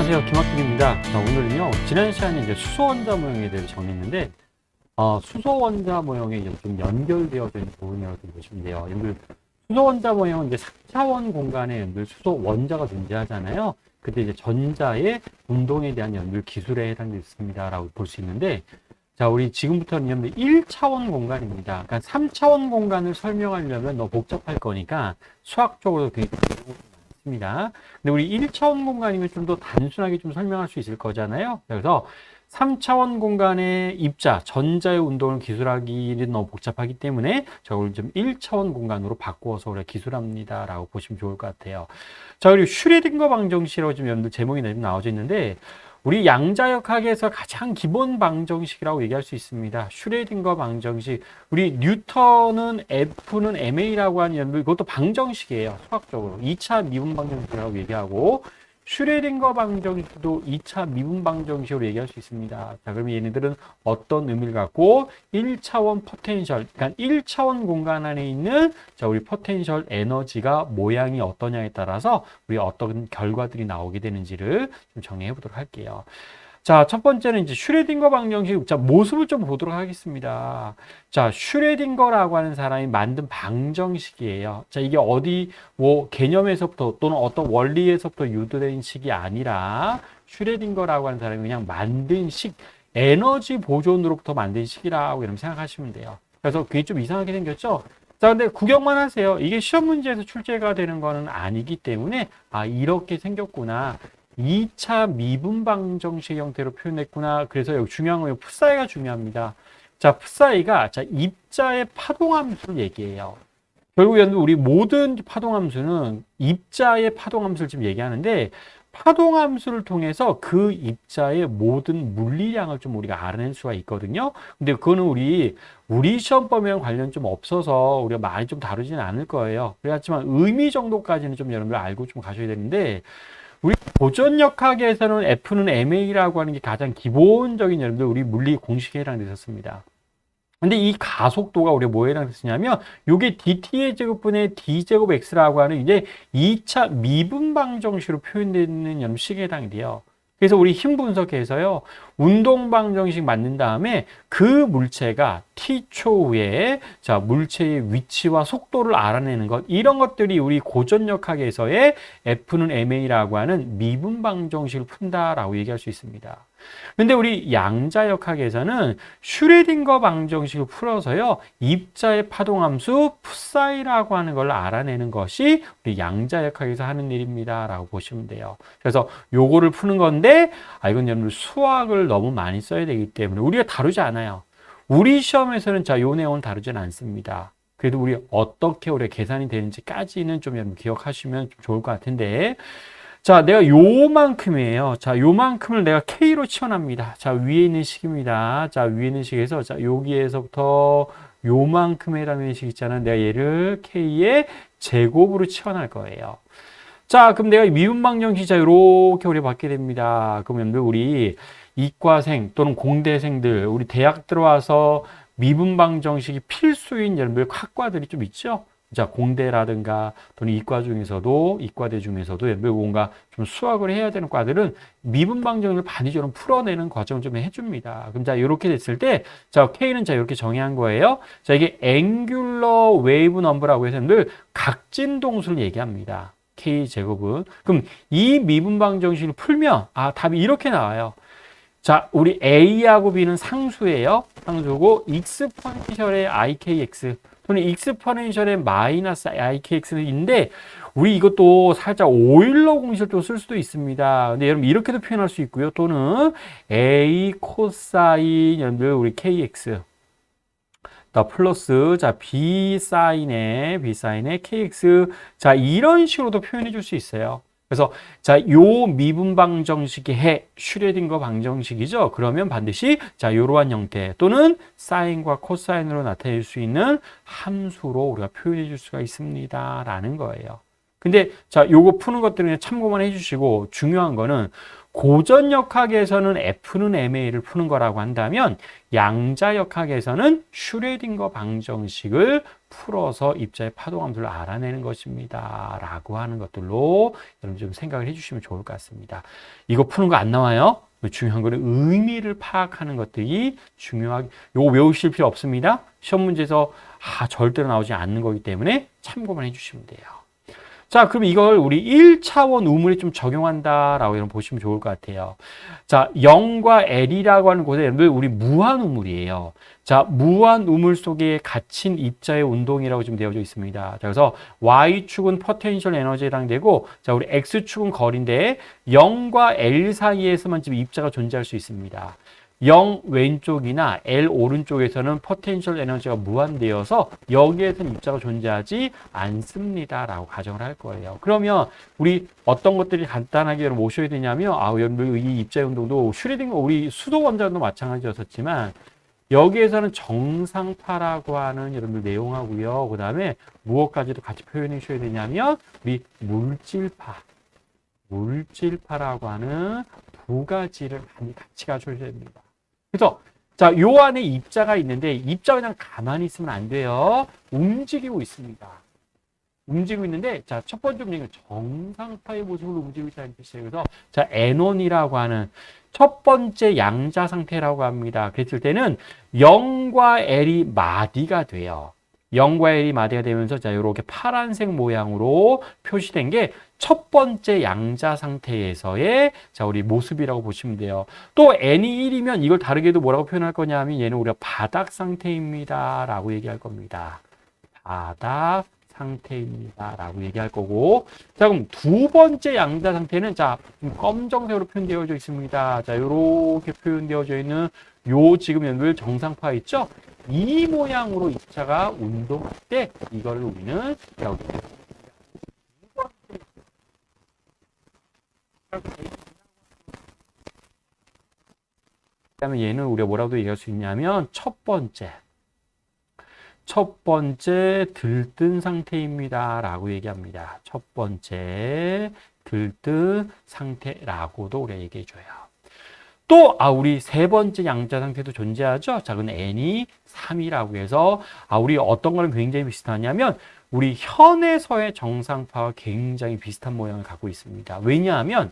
안녕하세요. 김학길입니다. 자, 오늘은요, 지난 시간에 이제 수소 원자 모형에 대해서 정했는데, 수소 원자 모형에 이제 좀 연결되어져 있는 부분이라고 보시면 돼요. 여러분들, 수소 원자 모형은 이제 3차원 공간에 여러분들 수소 원자가 존재하잖아요. 그때 이제 전자의 운동에 대한 연결 기술에 해당되어 있습니다라고 볼 수 있는데, 자, 우리 지금부터는 여러분들 1차원 공간입니다. 그러니까 3차원 공간을 설명하려면 너무 복잡할 거니까 수학적으로 되게 있습니다. 근데 우리 1차원 공간이면 좀 더 단순하게 좀 설명할 수 있을 거잖아요. 그래서 3차원 공간의 입자, 전자의 운동을 기술하기는 너무 복잡하기 때문에 저걸 좀 1차원 공간으로 바꾸어서 우리가 기술합니다. 라고 보시면 좋을 것 같아요. 자, 그리고 슈레딩거 방정식이라고 지금 여러분들 제목이 나와져 있는데, 우리 양자역학에서 가장 기본 방정식이라고 얘기할 수 있습니다. 슈레딩거 방정식. 우리 뉴턴은 F는 ma라고 하는 연도, 이것도 방정식이에요. 수학적으로. 2차 미분 방정식이라고 얘기하고, 슈레딩거 방정식도 2차 미분 방정식으로 얘기할 수 있습니다. 자, 그러면 얘네들은 어떤 의미를 갖고 1차원 포텐셜, 그러니까 1차원 공간 안에 있는 자, 우리 포텐셜 에너지가 모양이 어떠냐에 따라서 우리 어떤 결과들이 나오게 되는지를 좀 정리해 보도록 할게요. 자, 첫 번째는 이제 슈레딩거 방정식, 자, 모습을 좀 보도록 하겠습니다. 자, 슈레딩거라고 하는 사람이 만든 방정식이에요. 자, 이게 어디, 뭐, 개념에서부터 또는 어떤 원리에서부터 유도된 식이 아니라 슈레딩거라고 하는 사람이 그냥 만든 식, 에너지 보존으로부터 만든 식이라고 이렇게 생각하시면 돼요. 그래서 그게 좀 이상하게 생겼죠? 자, 근데 구경만 하세요. 이게 시험 문제에서 출제가 되는 거는 아니기 때문에, 아, 이렇게 생겼구나. 2차 미분 방정식 형태로 표현했구나. 그래서 여기 중요한 건 풋사이가 중요합니다. 자, 풋사이가 자, 입자의 파동함수를 얘기해요. 결국 우리 모든 파동함수는 입자의 파동함수를 지금 얘기하는데, 파동함수를 통해서 그 입자의 모든 물리량을 좀 우리가 알아낼 수가 있거든요. 근데 그거는 우리 시험 범위랑 관련 좀 없어서 우리가 많이 좀 다루지는 않을 거예요. 그렇지만 의미 정도까지는 좀 여러분들 알고 좀 가셔야 되는데, 우리 고전역학에서는 F는 ma라고 하는 게 가장 기본적인 여러분들 우리 물리 공식에 해당됐었습니다. 근데 이 가속도가 우리가 뭐에 해당됐었냐면 요게 dt의 제곱분의 d제곱 x라고 하는 이제 2차 미분 방정식으로 표현되는 여러분 식에 해당이 돼요. 그래서 우리 힘 분석에서요, 운동 방정식 만든 다음에 그 물체가 t초 후에 자, 물체의 위치와 속도를 알아내는 것, 이런 것들이 우리 고전역학에서의 F는 ma라고 하는 미분 방정식을 푼다라고 얘기할 수 있습니다. 근데 우리 양자역학에서는 슈레딩거 방정식을 풀어서요, 입자의 파동함수 풋사이라고 하는 걸 알아내는 것이 우리 양자역학에서 하는 일입니다 라고 보시면 돼요. 그래서 요거를 푸는 건데, 이건 여러분들 수학을 너무 많이 써야 되기 때문에 우리가 다루지 않아요. 우리 시험에서는 자, 요 내용은 다루지는 않습니다. 그래도 우리 어떻게 우리가 계산이 되는지까지는 좀 여러분 기억하시면 좀 좋을 것 같은데, 자, 내가 요만큼이에요. 자, 요만큼을 내가 K로 치환합니다. 자, 위에 있는 식입니다. 자, 위에 있는 식에서, 자, 여기에서부터 요만큼에 해당되는 식 있잖아요. 내가 얘를 K의 제곱으로 치환할 거예요. 자, 그럼 내가 미분 방정식, 자, 요렇게 우리 받게 됩니다. 그러면 우리 이과생 또는 공대생들, 우리 대학 들어와서 미분 방정식이 필수인 여러분들 학과들이 좀 있죠? 자, 공대라든가 또는 이과대 중에서도 뭔가 좀 수학을 해야 되는 과들은 미분 방정식을 반드시 풀어내는 과정을 좀 해줍니다. 그럼 자, 이렇게 됐을 때, 자, K는 자, 이렇게 정의한 거예요. 자, 이게 앵귤러 웨이브 넘버라고 해서 늘 각진 동수를 얘기합니다. K 제곱은. 그럼 이 미분 방정식을 풀면, 답이 이렇게 나와요. 자, 우리 A하고 B는 상수예요. 상수고, 익스포넨셜의 IKX. 또는 익스포넨셜의 마이너스 IKX인데, 우리 이것도 살짝 오일러 공식을 또 쓸 수도 있습니다. 근데 여러분 이렇게도 표현할 수 있고요. 또는 A 코사인 여러분들 우리 KX. 더 플러스 자 B 사인의 KX. 자, 이런 식으로도 표현해 줄 수 있어요. 그래서 자, 요 미분 방정식이 슈레딩거 방정식이죠. 그러면 반드시 자, 요러한 형태 또는 사인과 코사인으로 나타낼 수 있는 함수로 우리가 표현해 줄 수가 있습니다라는 거예요. 근데 자, 요거 푸는 것들은 참고만 해 주시고, 중요한 거는 고전역학에서는 F는 MA를 푸는 거라고 한다면 양자역학에서는 슈레딩거 방정식을 풀어서 입자의 파동함수를 알아내는 것입니다. 라고 하는 것들로 여러분 좀 생각을 해주시면 좋을 것 같습니다. 이거 푸는 거 안 나와요? 중요한 거는 의미를 파악하는 것들이 중요하게, 요거 외우실 필요 없습니다. 시험 문제에서 절대로 나오지 않는 거기 때문에 참고만 해주시면 돼요. 자, 그럼 이걸 우리 1차원 우물에 좀 적용한다라고 여러분 보시면 좋을 것 같아요. 자, 0과 L이라고 하는 곳에 여러분들 우리 무한 우물이에요. 자, 무한 우물 속에 갇힌 입자의 운동이라고 지금 되어져 있습니다. 자, 그래서 Y축은 포텐셜 에너지랑 되고, 자, 우리 X축은 거리인데 0과 L 사이에서만 지금 입자가 존재할 수 있습니다. 0 왼쪽이나 L 오른쪽에서는 포텐셜 에너지가 무한되어서 여기에서는 입자가 존재하지 않습니다. 라고 가정을 할 거예요. 그러면 우리 어떤 것들이 간단하게 여러분 모셔야 되냐면, 여러분 이 입자의 운동도 슈레딩거 우리 수도 원자도 마찬가지였었지만 여기에서는 정상파라고 하는 여러분들 내용하고요. 그 다음에 무엇까지도 같이 표현해 주셔야 되냐면 우리 물질파라고 하는 두 가지를 같이 가져야 됩니다. 그래서 자, 요 안에 입자가 있는데 입자가 그냥 가만히 있으면 안 돼요. 움직이고 있습니다. 움직이고 있는데, 자, 첫 번째 문제는 정상파의 모습으로 움직이고 있다는 뜻이에요. 그래서 자, N1이라고 하는 첫 번째 양자 상태라고 합니다. 그랬을 때는 0과 L이 마디가 돼요. 0과 L이 마디가 되면서 자, 이렇게 파란색 모양으로 표시된 게 첫 번째 양자 상태에서의 자, 우리 모습이라고 보시면 돼요. 또 N이 1이면 이걸 다르게도 뭐라고 표현할 거냐면 얘는 우리가 바닥 상태입니다. 라고 얘기할 겁니다. 바닥 상태입니다. 라고 얘기할 거고. 자, 그럼 두 번째 양자 상태는 자, 검정색으로 표현되어져 있습니다. 자, 요렇게 표현되어져 있는 요 지금 연결 정상파 있죠? 이 모양으로 입자가 운동할 때 이걸 우리는 여기 그다음에 얘는 우리가 뭐라고 얘기할 수 있냐면 첫 번째 들뜬 상태입니다. 라고 얘기합니다. 첫 번째 들뜬 상태라고도 우리가 얘기해 줘요. 또 우리 세 번째 양자 상태도 존재하죠. 자, 그건 N이 3이라고 해서 우리 어떤 거는 굉장히 비슷하냐면 우리 현에서의 정상파와 굉장히 비슷한 모양을 갖고 있습니다. 왜냐하면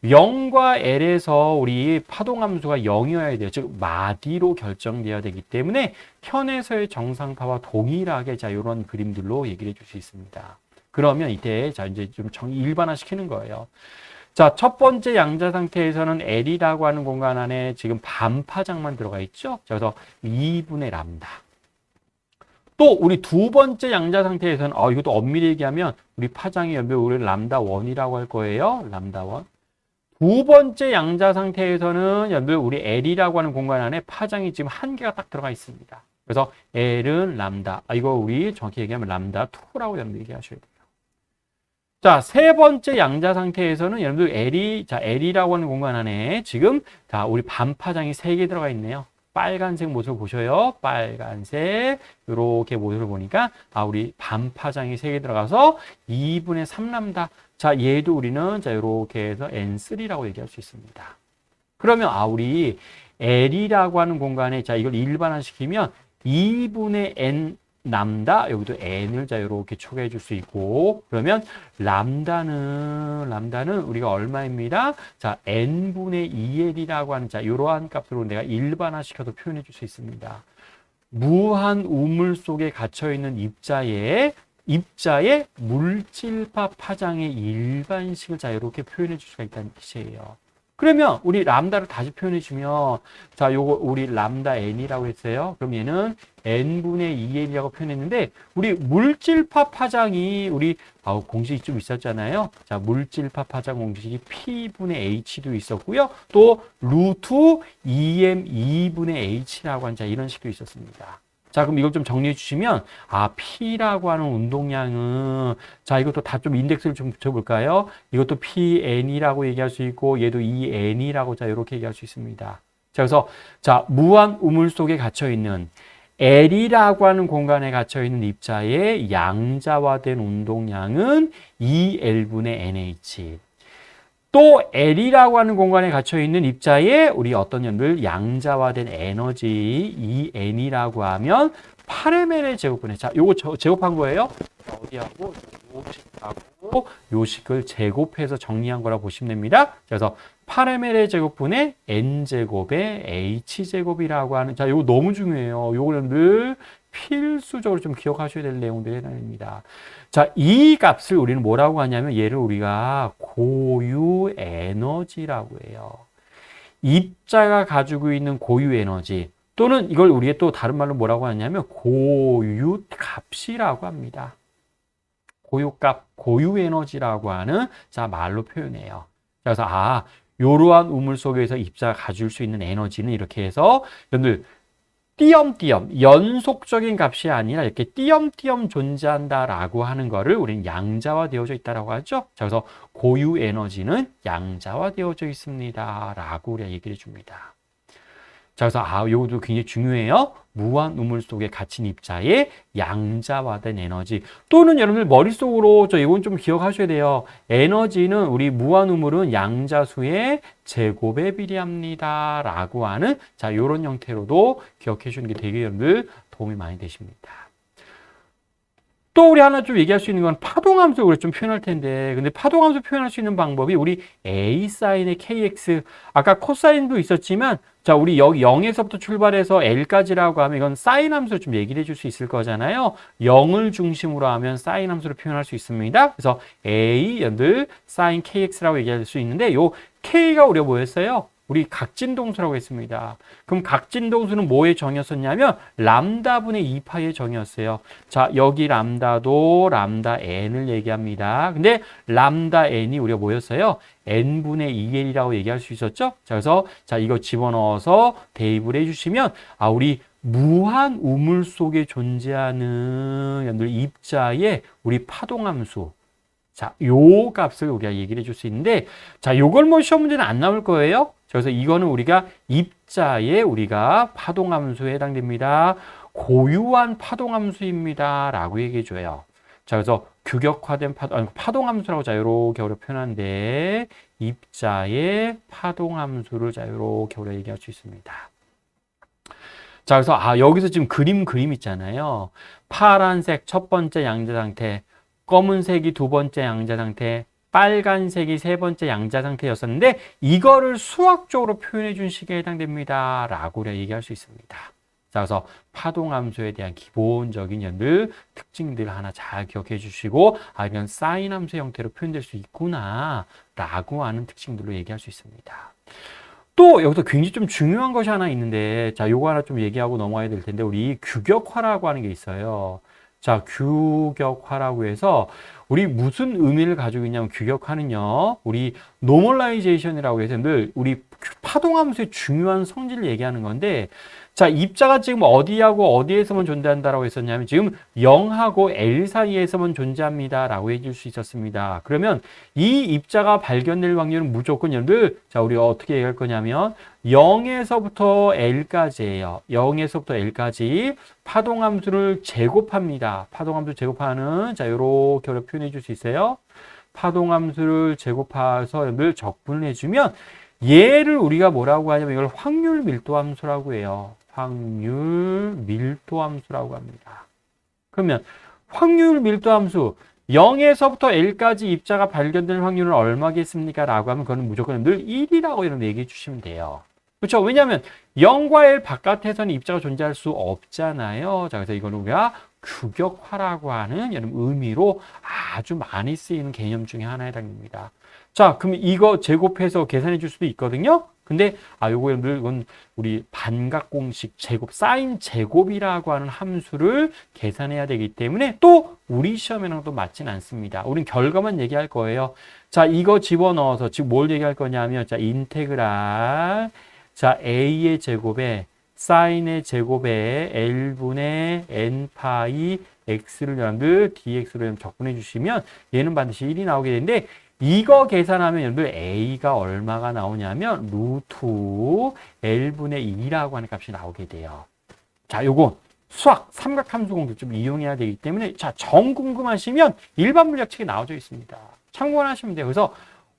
0과 L에서 우리 파동함수가 0이어야 돼요. 즉 마디로 결정되어야 되기 때문에 현에서의 정상파와 동일하게 자, 이런 그림들로 얘기를 해줄 수 있습니다. 그러면 이때 자, 이제 좀 일반화 시키는 거예요. 자, 첫 번째 양자 상태에서는 L이라고 하는 공간 안에 지금 반파장만 들어가 있죠. 그래서 2분의 람다. 또 우리 두 번째 양자 상태에서는 이것도 엄밀히 얘기하면 우리 파장의 연별 우리 람다 1이라고 할 거예요. 람다 1. 두 번째 양자 상태에서는 연별 우리 L이라고 하는 공간 안에 파장이 지금 한 개가 딱 들어가 있습니다. 그래서 L은 람다. 이거 우리 정확히 얘기하면 람다 2라고 여러분들 얘기하셔야 돼요. 자, 세 번째 양자 상태에서는 여러분들 L이라고 하는 공간 안에 지금 자, 우리 반파장이 3개 들어가 있네요. 빨간색 모습을 보셔요. 빨간색 이렇게 모습을 보니까 우리 반파장이 3개 들어가서 2분의 3람다. 자, 얘도 우리는 자, 이렇게 해서 N3라고 얘기할 수 있습니다. 그러면 우리 L이라고 하는 공간에 자, 이걸 일반화시키면 2분의 N 람다, 여기도 n을 자, 이렇게 초기해 줄 수 있고, 그러면 람다는 우리가 얼마입니다? 자, n분의 2l이라고 하는 자, 이러한 값으로 내가 일반화 시켜서 표현해 줄 수 있습니다. 무한 우물 속에 갇혀 있는 입자의 물질파 파장의 일반식을 자, 이렇게 표현해 줄 수가 있다는 뜻이에요. 그러면 우리 람다를 다시 표현해 주면 자, 요거 우리 람다 n이라고 했어요. 그럼 얘는 n분의 2l이라고 표현했는데 우리 물질파 파장이 우리 공식이 좀 있었잖아요. 자, 물질파 파장 공식이 p분의 h도 있었고요. 또 루트 2m 2분의 h라고 하는 자, 이런 식도 있었습니다. 자, 그럼 이걸 좀 정리해 주시면 P라고 하는 운동량은 자, 이것도 다 좀 인덱스를 좀 붙여볼까요? 이것도 PN이라고 얘기할 수 있고 얘도 EN이라고 자, 이렇게 얘기할 수 있습니다. 자, 그래서 자, 무한 우물 속에 갇혀 있는 L이라고 하는 공간에 갇혀 있는 입자의 양자화된 운동량은 2L분의 NH. 또 L이라고 하는 공간에 갇혀 있는 입자에 우리 어떤 연들 양자화된 에너지 이 N이라고 하면 8ml의 제곱분의 자, 요거 제곱한 거예요. 어디하고 요식하고 요식을 제곱해서 정리한 거라 보시면 됩니다. 그래서 8ml의 제곱분의 n제곱의 h제곱이라고 하는 자, 요거 너무 중요해요. 요거는 늘 필수적으로 좀 기억하셔야 될 내용들이 해당됩니다. 자, 이 값을 우리는 뭐라고 하냐면 얘를 우리가 고유 에너지라고 해요. 입자가 가지고 있는 고유 에너지 또는 이걸 우리가 또 다른 말로 뭐라고 하냐면 고유 값이라고 합니다. 고유값, 고유 에너지라고 하는 자 말로 표현해요. 그래서 이러한 우물 속에서 입자가 가질 수 있는 에너지는 이렇게 해서 여러분들 띄엄띄엄 연속적인 값이 아니라 이렇게 띄엄띄엄 존재한다라고 하는 거를 우리는 양자화되어져 있다라고 하죠. 자, 그래서 고유 에너지는 양자화되어져 있습니다라고 우리가 얘기를 해줍니다. 자, 그래서 이것도 굉장히 중요해요. 무한 우물 속에 갇힌 입자의 양자화된 에너지 또는 여러분들 머릿속으로 이건 좀 기억하셔야 돼요. 에너지는 우리 무한 우물은 양자수의 제곱에 비례합니다 라고 하는 자 이런 형태로도 기억해 주시는 게 되게 여러분들 도움이 많이 되십니다. 또 우리 하나 좀 얘기할 수 있는 건 파동함수 우리 좀 표현할 텐데 근데 파동함수 표현할 수 있는 방법이 우리 A 사인의 KX 아까 코사인도 있었지만 자 우리 여기 0에서부터 출발해서 L까지라고 하면 이건 사인 함수로 좀 얘기를 해줄 수 있을 거잖아요. 0을 중심으로 하면 사인 함수로 표현할 수 있습니다. 그래서 A 연들 사인 KX라고 얘기할 수 있는데 요 K가 우리가 뭐였어요? 우리 각진동수라고 했습니다. 그럼 각진동수는 뭐의 정의였었냐면 람다분의 2파이의 정의였어요. 자, 여기 람다도 람다 n을 얘기합니다. 근데 람다 n이 우리가 뭐였어요? n분의 2l이라고 얘기할 수 있었죠? 자, 그래서 자, 이거 집어넣어서 대입을 해주시면 우리 무한 우물 속에 존재하는 여러분들 입자의 우리 파동함수 자, 요 값을 우리가 얘기를 해줄 수 있는데 자, 요걸 뭐 시험 문제는 안 나올 거예요. 그래서 이거는 우리가 입자에 우리가 파동함수에 해당됩니다. 고유한 파동함수입니다. 라고 얘기해 줘요. 자, 그래서 규격화된 파동함수라고 자, 요렇게 우리가 표현하는데 입자의 파동함수를 자, 요렇게 우리가 얘기할 수 있습니다. 자, 그래서 여기서 지금 그림 있잖아요. 파란색 첫 번째 양자 상태, 검은색이 두 번째 양자 상태, 빨간색이 세 번째 양자 상태였었는데 이거를 수학적으로 표현해 준 식에 해당됩니다. 라고 우리가 얘기할 수 있습니다. 자, 그래서 파동함수에 대한 기본적인 연들 특징들 하나 잘 기억해 주시고 이런 사인 함수 형태로 표현될 수 있구나 라고 하는 특징들로 얘기할 수 있습니다. 또 여기서 굉장히 좀 중요한 것이 하나 있는데 자, 요거 하나 좀 얘기하고 넘어가야 될 텐데 우리 규격화라고 하는 게 있어요. 자, 규격화라고 해서 우리 무슨 의미를 가지고 있냐면 규격화는요. 우리 노멀라이제이션이라고 해서 늘 우리 파동함수의 중요한 성질을 얘기하는 건데 자, 입자가 지금 어디하고 어디에서만 존재한다라고 했었냐면 지금 0하고 L 사이에서만 존재합니다라고 해줄 수 있었습니다. 그러면 이 입자가 발견될 확률은 무조건 여러분들 자, 우리가 어떻게 얘기할 거냐면 0에서부터 L까지예요. 0에서부터 L까지 파동함수를 제곱합니다. 파동함수 제곱하는 자, 요렇게 표현해 줄 수 있어요. 파동함수를 제곱해서 여러분들 적분을 해주면 얘를 우리가 뭐라고 하냐면 이걸 확률 밀도 함수라고 해요. 확률 밀도 함수라고 합니다. 그러면 확률 밀도 함수 0에서부터 L까지 입자가 발견될 확률은 얼마겠습니까? 라고 하면 그거는 무조건 늘 1이라고 이런 얘기해 주시면 돼요. 그렇죠? 왜냐하면 0과 L 바깥에서는 입자가 존재할 수 없잖아요. 자, 그래서 이거는 우리가 규격화라고 하는 이런 의미로 아주 많이 쓰이는 개념 중에 하나에 해당됩니다. 자, 그럼 이거 제곱해서 계산해 줄 수도 있거든요. 근데 요거 이건 우리 반각 공식 제곱 사인 제곱이라고 하는 함수를 계산해야 되기 때문에 또 우리 시험에는 또 맞진 않습니다. 우린 결과만 얘기할 거예요. 자, 이거 집어넣어서 지금 뭘 얘기할 거냐면 자, 인테그랄 자, a의 제곱에 사인의 제곱에 L분의 N파이 X를 여러분들 dx로 적분해 주시면 얘는 반드시 1이 나오게 되는데 이거 계산하면 여러분들 A가 얼마가 나오냐면 루트 L분의 2라고 하는 값이 나오게 돼요. 자, 요거 수학 삼각함수 공식 좀 이용해야 되기 때문에 자, 정 궁금하시면 일반 물리학 책에 나와져 있습니다. 참고하시면 돼요. 그래서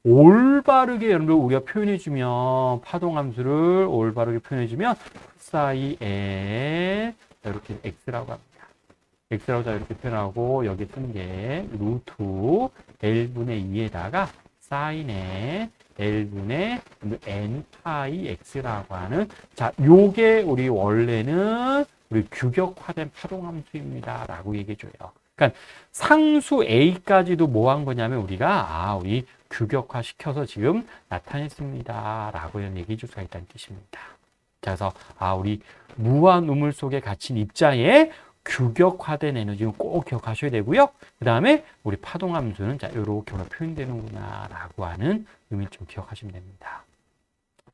올바르게 여러분들 우리가 표현해주면 파동함수를 올바르게 표현해주면 풋사이 L 이렇게 x라고 합니다. x라고 자 이렇게 표현하고 여기 쓰는 게 루트 L분의 2에다가 사인의 L분의 n파이 x라고 하는 자 요게 우리 원래는 우리 규격화된 파동함수입니다 라고 얘기해줘요. 그러니까 상수 a까지도 뭐 한 거냐면 우리가 우리 규격화 시켜서 지금 나타냈습니다 라고 얘기해 줄 수가 있다는 뜻입니다. 자, 그래서 우리 무한 우물 속에 갇힌 입자의 규격화된 에너지는 꼭 기억하셔야 되고요. 그 다음에 우리 파동함수는 자 이렇게 표현되는구나 라고 하는 의미를 좀 기억하시면 됩니다.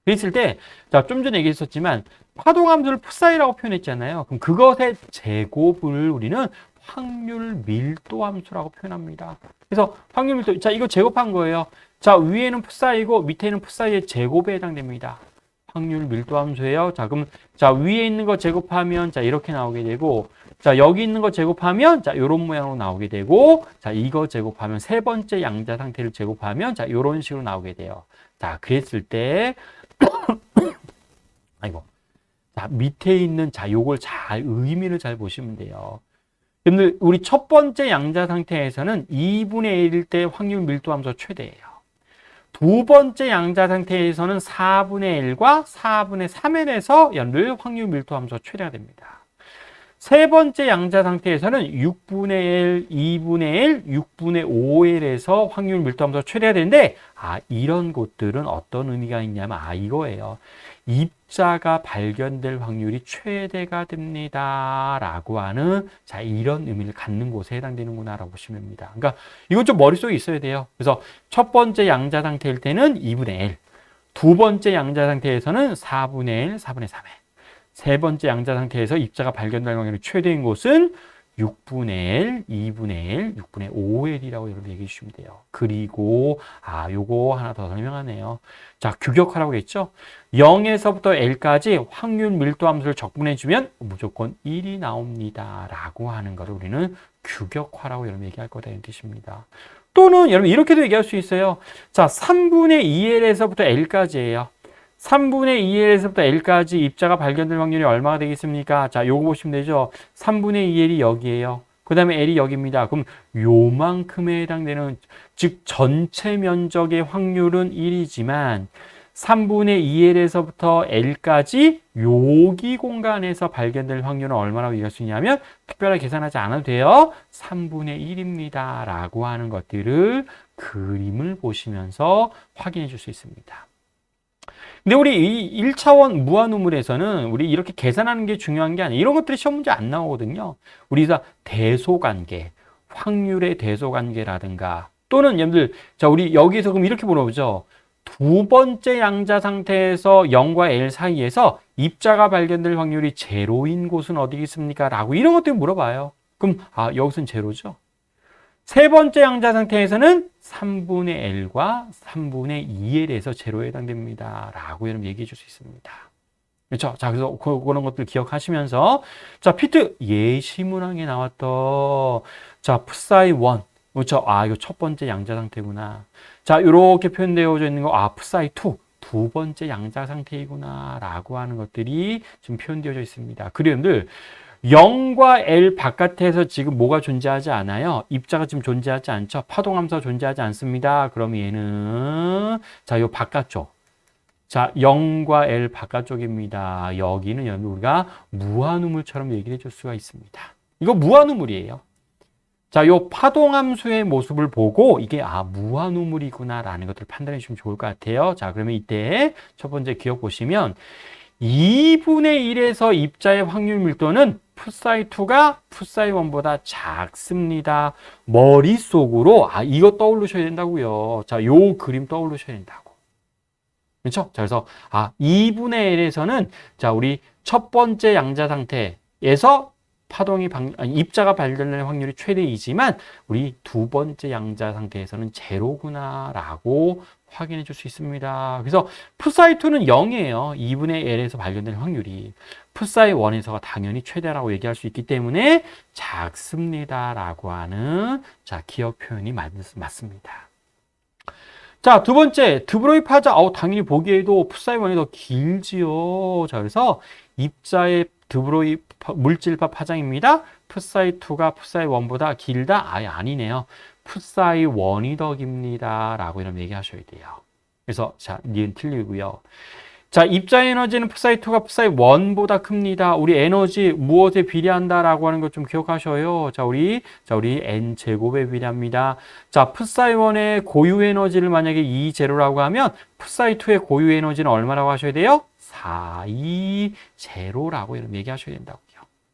그랬을 때, 자, 좀 전에 얘기했었지만 파동함수를 풋사이라고 표현했잖아요. 그럼 그것의 제곱을 우리는 확률 밀도 함수라고 표현합니다. 그래서 확률 밀도, 자, 이거 제곱한 거예요. 자, 위에는 풋사이고 밑에는 풋사이의 제곱에 해당됩니다. 확률 밀도 함수예요. 자, 그럼 자, 위에 있는 거 제곱하면 자, 이렇게 나오게 되고 자, 여기 있는 거 제곱하면 자, 요런 모양으로 나오게 되고 자, 이거 제곱하면 세 번째 양자 상태를 제곱하면 자, 요런 식으로 나오게 돼요. 자, 그랬을 때 아이고. 자, 밑에 있는 자, 요걸 잘 의미를 잘 보시면 돼요. 근데 우리 첫 번째 양자 상태에서는 2분의 1일 때 확률 밀도 함수 최대예요. 두 번째 양자 상태에서는 4분의 1과 4분의 3L에서 연를 확률 밀도 함수가 최대가 됩니다. 세 번째 양자 상태에서는 6분의 1, 2분의 1, 6분의 5L에서 확률 밀도 함수가 최대가 되는데 이런 곳들은 어떤 의미가 있냐면 이거예요. 입자가 발견될 확률이 최대가 됩니다. 라고 하는 자 이런 의미를 갖는 곳에 해당되는구나 라고 보시면 됩니다. 그러니까 이건 좀 머릿속에 있어야 돼요. 그래서 첫 번째 양자 상태일 때는 2분의 1, 두 번째 양자 상태에서는 4분의 1, 4분의 3에 세 번째 양자 상태에서 입자가 발견될 확률이 최대인 곳은 6분의 1, 2분의 1, 6분의 5L이라고 여러분 얘기해 주시면 돼요. 그리고 요거 하나 더 설명하네요. 자, 규격화라고 했죠? 0에서부터 L까지 확률 밀도 함수를 적분해 주면 무조건 1이 나옵니다. 라고 하는 거를 우리는 규격화라고 여러분 얘기할 거다는 뜻입니다. 또는 여러분 이렇게도 얘기할 수 있어요. 자, 3분의 2L에서부터 L까지예요. 3분의 2L에서부터 L까지 입자가 발견될 확률이 얼마가 되겠습니까? 자, 요거 보시면 되죠. 3분의 2L이 여기에요. 그 다음에 L이 여기입니다. 그럼 요만큼에 해당되는, 즉 전체 면적의 확률은 1이지만 3분의 2L에서부터 L까지 여기 공간에서 발견될 확률은 얼마라고 얘기할 수 있냐면 특별하게 계산하지 않아도 돼요. 3분의 1입니다. 라고 하는 것들을 그림을 보시면서 확인해 줄 수 있습니다. 근데 우리 이 1차원 무한우물에서는 우리 이렇게 계산하는 게 중요한 게 아니에요. 이런 것들이 시험 문제 안 나오거든요. 우리가 대소관계, 확률의 대소관계라든가 또는 여러분들 자 우리 여기서 그럼 이렇게 물어보죠. 두 번째 양자 상태에서 0과 L 사이에서 입자가 발견될 확률이 제로인 곳은 어디겠습니까? 라고 이런 것들 물어봐요. 그럼 여기서는 제로죠. 세 번째 양자 상태에서는 3분의 L과 3분의 2L에서 제로에 해당됩니다. 라고 여러분 얘기해 줄 수 있습니다. 그렇죠? 자, 그래서 그런 것들 기억하시면서 자, 피트 예시 문항에 나왔던 자, 풋사이 1. 그렇죠? 이거 첫 번째 양자 상태구나. 자, 이렇게 표현되어져 있는 거 풋사이 2. 두 번째 양자 상태이구나. 라고 하는 것들이 지금 표현되어져 있습니다. 그런데 0과 L 바깥에서 지금 뭐가 존재하지 않아요? 입자가 지금 존재하지 않죠? 파동함수가 존재하지 않습니다. 그럼 얘는 자, 요 바깥쪽. 자, 0과 L 바깥쪽입니다. 여기는 우리가 무한우물처럼 얘기를 해줄 수가 있습니다. 이거 무한우물이에요. 자, 요 파동함수의 모습을 보고 이게 무한우물이구나라는 것들을 판단해 주시면 좋을 것 같아요. 자, 그러면 이때 첫 번째 기억 보시면 2분의 1에서 입자의 확률 밀도는 풋사이2가 풋사이1보다 작습니다. 머릿속으로 이거 떠올리셔야 된다고요. 자, 요 그림 떠올리셔야 된다고. 그렇죠? 자, 그래서 2분의 1에서는 자, 우리 첫 번째 양자 상태에서 입자가 발견될 확률이 최대이지만 우리 두 번째 양자 상태에서는 제로구나라고 확인해 줄 수 있습니다. 그래서 풋사이2는 0이에요. 2분의 L에서 발견될 확률이. 풋사이1에서가 당연히 최대라고 얘기할 수 있기 때문에 작습니다라고 하는 자, 기억 표현이 맞습니다. 자, 두 번째, 드브로이 파장. 당연히 보기에도 풋사이 원이 더 길지요. 자, 그래서 입자의 드브로이 물질파 파장입니다. 풋사이 2가 풋사이 1보다 길다? 아예 아니네요. 풋사이 1이 더 깁니다. 라고 이런 얘기하셔야 돼요. 그래서, 자, 니은 틀리고요. 자, 입자 에너지는 풋사이 2가 풋사이 1보다 큽니다. 우리 에너지 무엇에 비례한다라고 하는 것 좀 기억하셔요. 자, 우리 n 제곱에 비례합니다. 자, 풋사이 1의 고유 에너지를 만약에 2제로라고 하면 풋사이 2의 고유 에너지는 얼마라고 하셔야 돼요? 420라고 이런 얘기하셔야 된다고요.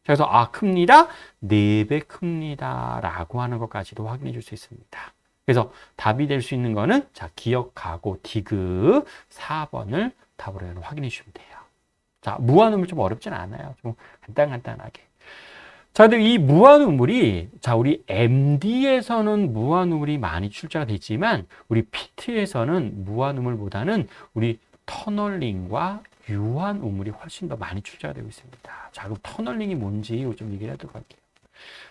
그래서 큽니다. 4배 큽니다. 라고 하는 것까지도 확인해 줄 수 있습니다. 그래서 답이 될 수 있는 거는 자, 기억하고 디귿 4번을 답으로 확인해 주시면 돼요. 자, 무한우물 좀 어렵진 않아요. 좀 간단하게. 자, 근데 이 무한우물이, 자, 우리 MD에서는 무한우물이 많이 출제가 됐지만, 우리 PT에서는 무한우물보다는 우리 터널링과 유한우물이 훨씬 더 많이 출제가 되고 있습니다. 자, 그럼 터널링이 뭔지 좀 얘기를 하도록 할게요.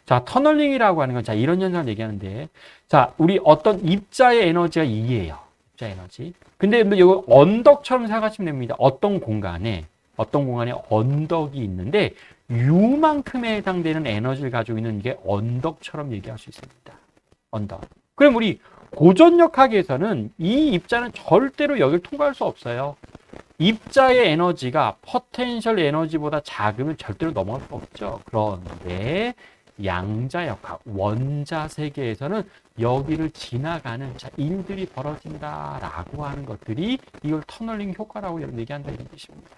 자, 터널링이라고 하는 건, 자, 이런 현상을 얘기하는데, 자, 우리 어떤 입자의 에너지가 2예요. 입자 에너지. 근데 이거 언덕처럼 생각하시면 됩니다. 어떤 공간에 언덕이 있는데, U만큼에 해당되는 에너지를 가지고 있는 게 언덕처럼 얘기할 수 있습니다. 언덕. 그럼 우리 고전역학에서는 이 입자는 절대로 여기를 통과할 수 없어요. 입자의 에너지가 포텐셜 에너지보다 작으면 절대로 넘어갈 수 없죠. 그런데 양자역학, 원자 세계에서는 여기를 지나가는 일들이 벌어진다라고 하는 것들이 이걸 터널링 효과라고 얘기한다 이런 뜻입니다.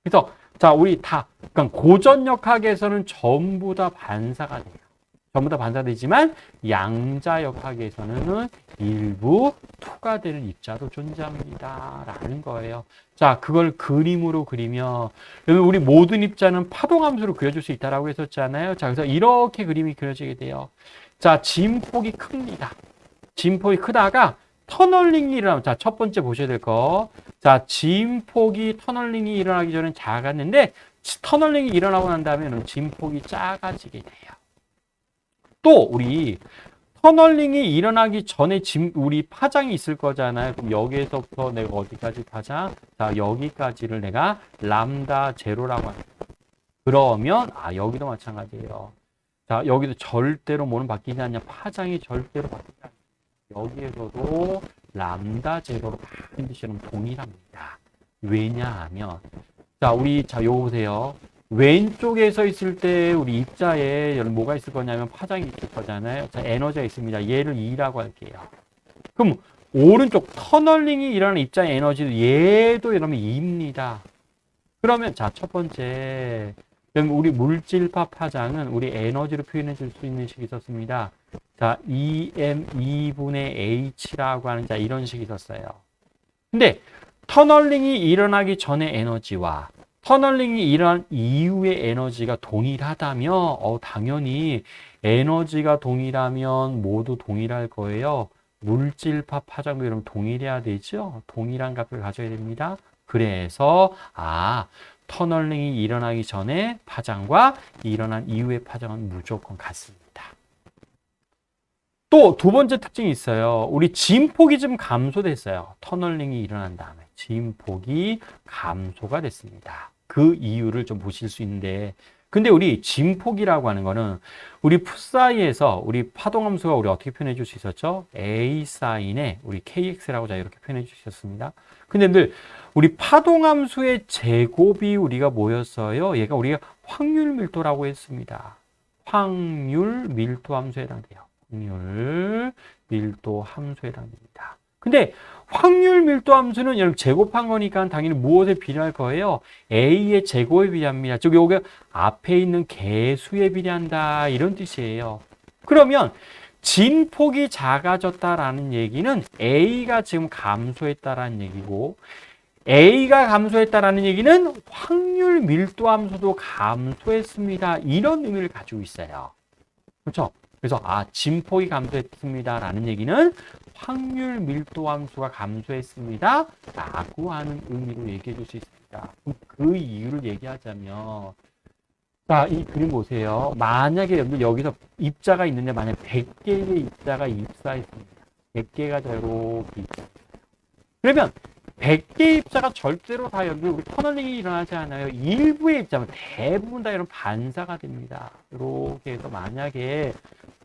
그래서 자, 우리 그러니까 고전역학에서는 전부 다 반사가 돼요. 전부 다 반사되지만 양자역학에서는 일부 투과되는 입자도 존재합니다. 라는 거예요. 자, 그걸 그림으로 그리면 우리 모든 입자는 파동함수로 그려줄 수 있다라고 했었잖아요. 자, 그래서 이렇게 그림이 그려지게 돼요. 자, 진폭이 큽니다. 진폭이 크다가 터널링이 일어나면, 자, 첫 번째 보셔야 될 거. 자, 진폭이 터널링이 일어나기 전엔 작았는데 터널링이 일어나고 난 다음에는 진폭이 작아지게 돼요. 또 우리 터널링이 일어나기 전에 우리 파장이 있을 거잖아요. 그럼 여기에서부터 내가 어디까지 파장? 자, 여기까지를 내가 람다 제로라고 합니다. 그러면 여기도 마찬가지예요. 자, 여기도 절대로 뭐는 바뀌지 않냐? 파장이 절대로 바뀌지 않냐? 여기에서도 람다 제로로 반드시 동일합니다. 왜냐하면 요거 보세요. 왼쪽에 서 있을 때 우리 입자에 뭐가 있을 거냐면 파장이 있을 거잖아요. 자, 에너지가 있습니다. 얘를 E라고 할게요. 그럼 오른쪽 터널링이 일어나는 입자의 에너지도 얘도 이러면 E입니다. 그러면 자, 첫 번째 우리 물질파 파장은 우리 에너지로 표현해 줄 수 있는 식이 있었습니다. 자, EM 2분의 H라고 하는 이런 식이 있었어요. 근데 터널링이 일어나기 전의 에너지와 터널링이 일어난 이후의 에너지가 동일하다면 당연히 에너지가 동일하면 모두 동일할 거예요. 물질파 파장도 이러면 동일해야 되죠. 동일한 값을 가져야 됩니다. 그래서 터널링이 일어나기 전에 파장과 일어난 이후의 파장은 무조건 같습니다. 또 두 번째 특징이 있어요. 우리 진폭이 좀 감소됐어요. 터널링이 일어난 다음에 진폭이 감소가 됐습니다. 그 이유를 좀 보실 수 있는데, 근데 우리 진폭이라고 하는 거는 우리 풋사이에서 우리 파동함수가 우리 어떻게 표현해 줄 수 있었죠? A 사인에 우리 KX라고 이렇게 표현해 주셨습니다. 근데 우리 파동함수의 제곱이 우리가 뭐였어요? 얘가 우리가 확률 밀도라고 했습니다. 확률 밀도 함수에 해당돼요. 확률 밀도 함수에 해당됩니다. 근데 확률 밀도 함수는 여러분 제곱한 거니까 당연히 무엇에 비례할 거예요? A의 제곱에 비례합니다. 즉 여기 앞에 있는 개수에 비례한다 이런 뜻이에요. 그러면 진폭이 작아졌다라는 얘기는 A가 지금 감소했다라는 얘기고, A가 감소했다라는 얘기는 확률 밀도 함수도 감소했습니다. 이런 의미를 가지고 있어요. 그렇죠? 그래서 진폭이 감소했습니다라는 얘기는 확률 밀도 함수가 감소했습니다 라고 하는 의미로 얘기해 줄 수 있습니다. 그 이유를 얘기하자면, 자, 이 그림 보세요. 만약에 여기서 입자가 있는데 만약 100개의 입자가 입사했습니다. 100개가 이렇게 있어요. 그러면 100개 입자가 절대로 다 여러분 우리 터널링이 일어나지 않아요. 일부의 입자면 대부분 다 이런 반사가 됩니다. 이렇게 해서 만약에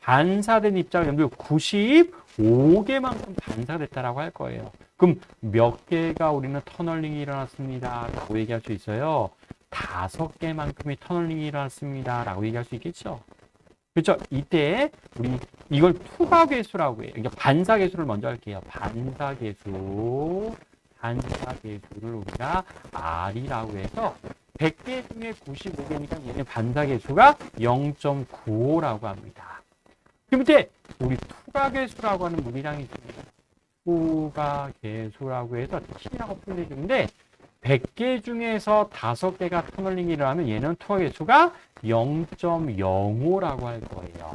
반사된 입자가 여러분 95개만큼 반사됐다라고 할 거예요. 그럼 몇 개가 우리는 터널링이 일어났습니다. 라고 얘기할 수 있어요. 5개만큼의 터널링이 일어났습니다. 라고 얘기할 수 있겠죠. 그렇죠? 이때 우리 이걸 투과계수라고 해요. 그러니까 반사계수를 먼저 할게요. 반사계수를 우리가 R이라고 해서 100개 중에 95개니까 얘는 반사계수가 0.95라고 합니다. 그럼 이때 우리 투과계수라고 하는 물리량이 있습니다. 투과계수라고 해서 T라고 풀려주는데 100개 중에서 5개가 터널링이 일어나면 얘는 투과계수가 0.05라고 할 거예요.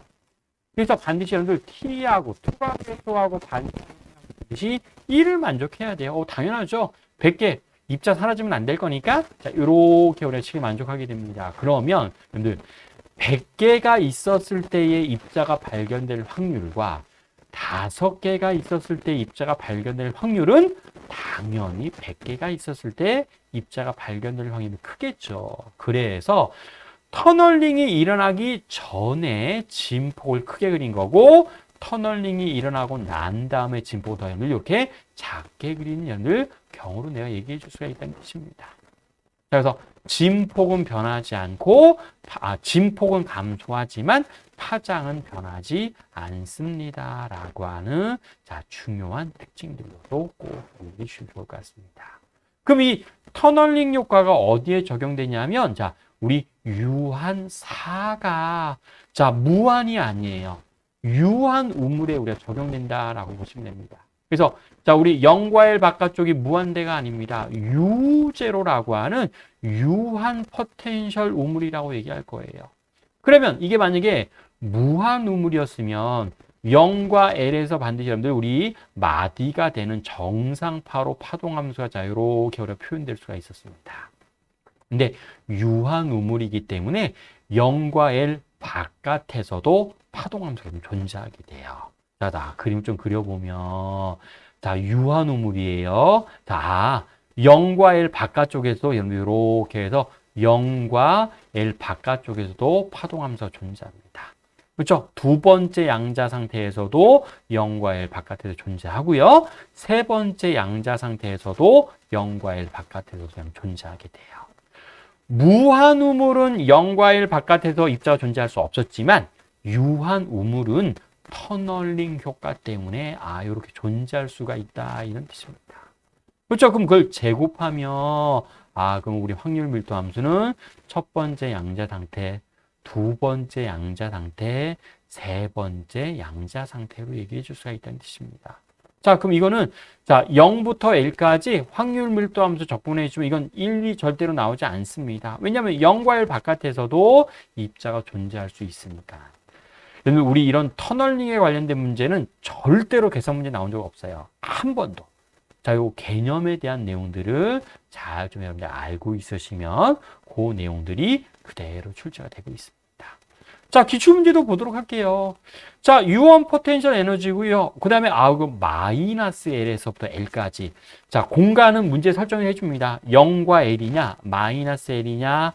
그래서 반드시 여러분들 T하고 투과계수하고 반드시 1을 만족해야 돼요. 당연하죠. 100개 입자 사라지면 안 될 거니까 자, 이렇게 우리가 식을 만족하게 됩니다. 그러면 여러분들 100개가 있었을 때의 입자가 발견될 확률과 5개가 있었을 때 입자가 발견될 확률은 당연히 100개가 있었을 때 입자가 발견될 확률이 크겠죠. 그래서 터널링이 일어나기 전에 진폭을 크게 그린 거고 터널링이 일어나고 난 다음에 진폭을 더 이렇게 작게 그리는 연을 경우로 내가 얘기해 줄 수가 있다는 뜻입니다. 그래서 진폭은 변하지 않고 진폭은 감소하지만 파장은 변하지 않습니다. 라고 하는 자, 중요한 특징들로도 꼭 알고 주시면 좋을 것 같습니다. 그럼 이 터널링 효과가 어디에 적용되냐면 자, 우리 유한사가 자, 무한이 아니에요. 유한 우물에 우리가 적용된다라고 보시면 됩니다. 그래서 자, 우리 0과 1 바깥쪽이 무한대가 아닙니다. 유제로라고 하는 유한 포텐셜 우물이라고 얘기할 거예요. 그러면 이게 만약에 무한 우물이었으면 0과 L에서 반드시 여러분들 우리 마디가 되는 정상파로 파동함수가 자, 이렇게 우리가 표현될 수가 있었습니다. 근데 유한 우물이기 때문에 0과 L 바깥에서도 파동함수가 좀 존재하게 돼요. 자, 나 그림 좀 그려보면 자, 유한 우물이에요. 자, 0과 L 바깥쪽에서도 이렇게 해서 0과 L 바깥쪽에서도 파동함수가 존재합니다. 그렇죠? 두 번째 양자 상태에서도 0과 L 바깥에서 존재하고요. 세 번째 양자 상태에서도 0과 L 바깥에서 존재하게 돼요. 무한 우물은 0과 1 바깥에서 입자가 존재할 수 없었지만 유한 우물은 터널링 효과 때문에 이렇게 존재할 수가 있다 이런 뜻입니다. 그렇죠? 그럼 그걸 제곱하면 그럼 우리 확률 밀도 함수는 첫 번째 양자 상태, 두 번째 양자 상태, 세 번째 양자 상태로 얘기해 줄 수가 있다는 뜻입니다. 자, 그럼 이거는 자, 0부터 L까지 확률 밀도 함수 적분해 주면 이건 1이 절대로 나오지 않습니다. 왜냐하면 0과 1 바깥에서도 입자가 존재할 수 있으니까. 우리 이런 터널링에 관련된 문제는 절대로 계산 문제 나온 적 없어요. 한 번도. 자, 요 개념에 대한 내용들을 잘 좀 여러분들 알고 있으시면 그 내용들이 그대로 출제가 되고 있습니다. 자, 기출문제도 보도록 할게요. 자, 유언 포텐셜 에너지고요. 그 다음에 그 마이너스 L에서부터 L까지. 자, 공간은 문제 설정을 해줍니다. 0과 L이냐, 마이너스 L이냐,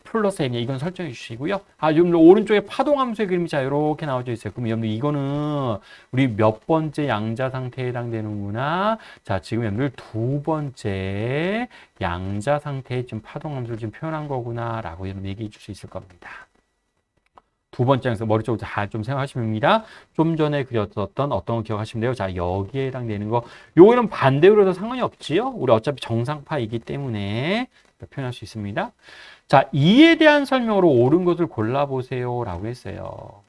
플러스 L이냐, 이건 설정해 주시고요. 여러분들 오른쪽에 파동함수의 그림이 자, 이렇게 나와져 있어요. 그럼 여러분들 이거는 우리 몇 번째 양자 상태에 해당되는구나. 자, 지금 여러분들 두 번째 양자 상태에 지금 파동함수를 지금 표현한 거구나. 라고 여러분 얘기해 줄 수 있을 겁니다. 두 번째에서 머리 쪽으로 잘 좀 생각하시면 됩니다. 좀 전에 그렸었던 어떤 거 기억하시면 돼요. 자, 여기에 해당되는 거. 요거는 반대로 해도 상관이 없지요. 우리 어차피 정상파이기 때문에 표현할 수 있습니다. 자, 이에 대한 설명으로 옳은 것을 골라보세요. 라고 했어요.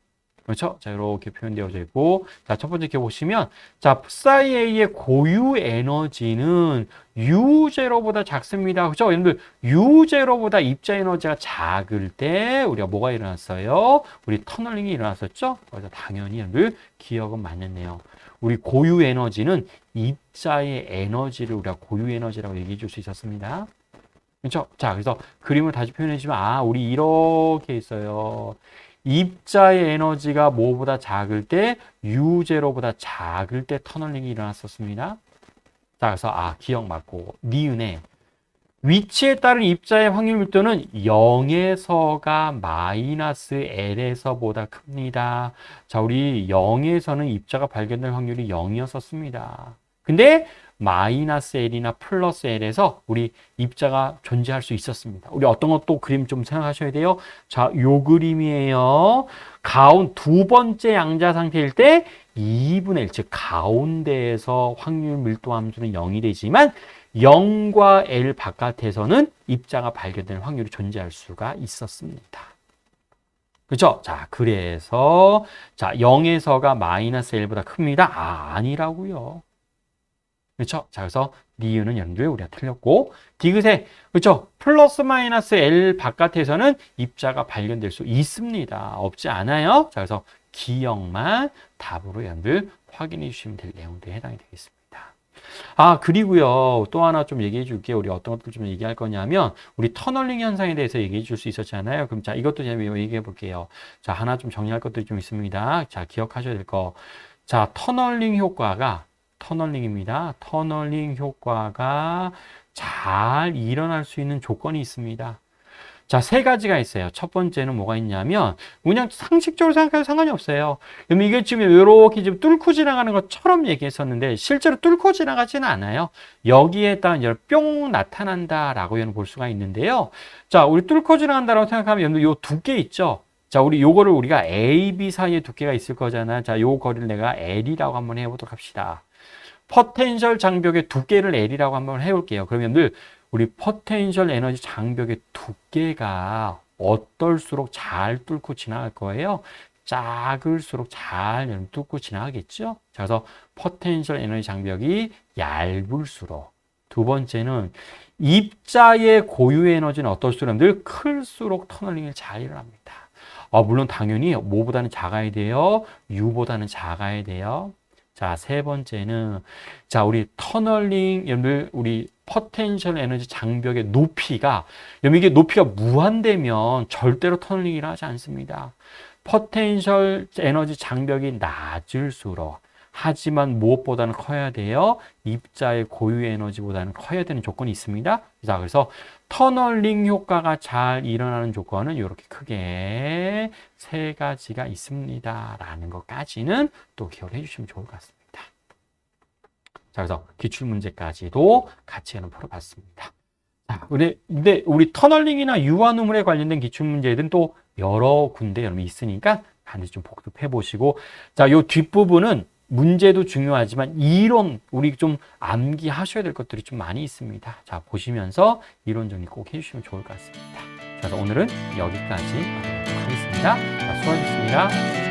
그렇죠? 자, 이렇게 표현되어져 있고. 자, 첫 번째 이렇게 보시면, 자, psi A의 고유 에너지는 U0보다 작습니다. 그렇죠? 여러분들, U0보다 입자 에너지가 작을 때, 우리가 뭐가 일어났어요? 우리 터널링이 일어났었죠? 그래서 당연히 여러분들, 기억은 맞는데요. 우리 고유 에너지는 입자의 에너지를 우리가 고유 에너지라고 얘기해 줄 수 있었습니다. 그렇죠? 자, 그래서 그림을 다시 표현해 주면, 우리 이렇게 있어요. 입자의 에너지가 뭐보다 작을 때 U0보다 작을 때 터널링이 일어났었습니다. 자, 그래서 기억 맞고 니은에 위치에 따른 입자의 확률 밀도는 0에서가 마이너스 L에서보다 큽니다. 자, 우리 0에서는 입자가 발견될 확률이 0이었었습니다. 근데 마이너스 L이나 플러스 L에서 우리 입자가 존재할 수 있었습니다. 우리 어떤 것도 그림 좀 생각하셔야 돼요. 자, 요 그림이에요. 두 번째 양자 상태일 때 2분의 1, 즉 가운데에서 확률 밀도 함수는 0이 되지만 0과 L 바깥에서는 입자가 발견될 확률이 존재할 수가 있었습니다. 그렇죠? 자, 그래서 0에서가 마이너스 L보다 큽니다. 아니라고요. 그렇죠? 자, 그래서 니은은 여러분들 우리가 틀렸고 디귿에 그렇죠? 플러스 마이너스 L 바깥에서는 입자가 발견될 수 있습니다. 없지 않아요. 자, 그래서 기억만 답으로 여러분들 확인해 주시면 될 내용들에 해당이 되겠습니다. 그리고요. 또 하나 좀 얘기해 줄게요. 우리 어떤 것들 좀 얘기할 거냐면 우리 터널링 현상에 대해서 얘기해 줄 수 있었잖아요. 그럼 자, 이것도 제가 얘기해 볼게요. 자, 하나 좀 정리할 것들이 좀 있습니다. 자, 기억하셔야 될 거. 자, 터널링입니다. 터널링 효과가 잘 일어날 수 있는 조건이 있습니다. 자, 세 가지가 있어요. 첫 번째는 뭐가 있냐면, 그냥 상식적으로 생각해도 상관이 없어요. 그럼 이게 지금 이렇게 지금 뚫고 지나가는 것처럼 얘기했었는데, 실제로 뚫고 지나가지는 않아요. 여기에 따른 뿅 나타난다라고 볼 수가 있는데요. 자, 우리 뚫고 지나간다라고 생각하면, 여러분, 요 두께 있죠? 자, 요거를 우리가 A, B 사이에 두께가 있을 거잖아. 자, 요 거리를 내가 L이라고 한번 해보도록 합시다. 포텐셜 장벽의 두께를 L이라고 한번 해볼게요. 그러면 우리 포텐셜 에너지 장벽의 두께가 어떨수록 잘 뚫고 지나갈 거예요? 작을수록 잘 뚫고 지나가겠죠? 자, 그래서 포텐셜 에너지 장벽이 얇을수록. 두 번째는 입자의 고유 에너지는 어떨수록 클수록 터널링이 잘 일어납니다. 물론 당연히 뭐보다는 작아야 돼요? U보다는 작아야 돼요. 자, 세 번째는 우리 터널링, 여러분들 우리 포텐셜 에너지 장벽의 높이가, 여러분 이게 높이가 무한되면 절대로 터널링이 일어나지 않습니다. 포텐셜 에너지 장벽이 낮을수록, 하지만 무엇보다는 커야 돼요? 입자의 고유 에너지보다는 커야 되는 조건이 있습니다. 자, 그래서 터널링 효과가 잘 일어나는 조건은 이렇게 크게 세 가지가 있습니다. 라는 것까지는 또 기억해 주시면 좋을 것 같습니다. 자, 그래서 기출문제까지도 같이 풀어봤습니다. 자, 근데 우리 터널링이나 유한우물에 관련된 기출문제들은 또 여러 군데 여러분 있으니까 반드시 좀 복습해 보시고, 자, 요 뒷부분은 문제도 중요하지만 이론 우리 좀 암기하셔야 될 것들이 좀 많이 있습니다. 자, 보시면서 이론 정리 꼭 해주시면 좋을 것 같습니다. 자, 그래서 오늘은 여기까지 하도록 하겠습니다. 자, 수고하셨습니다.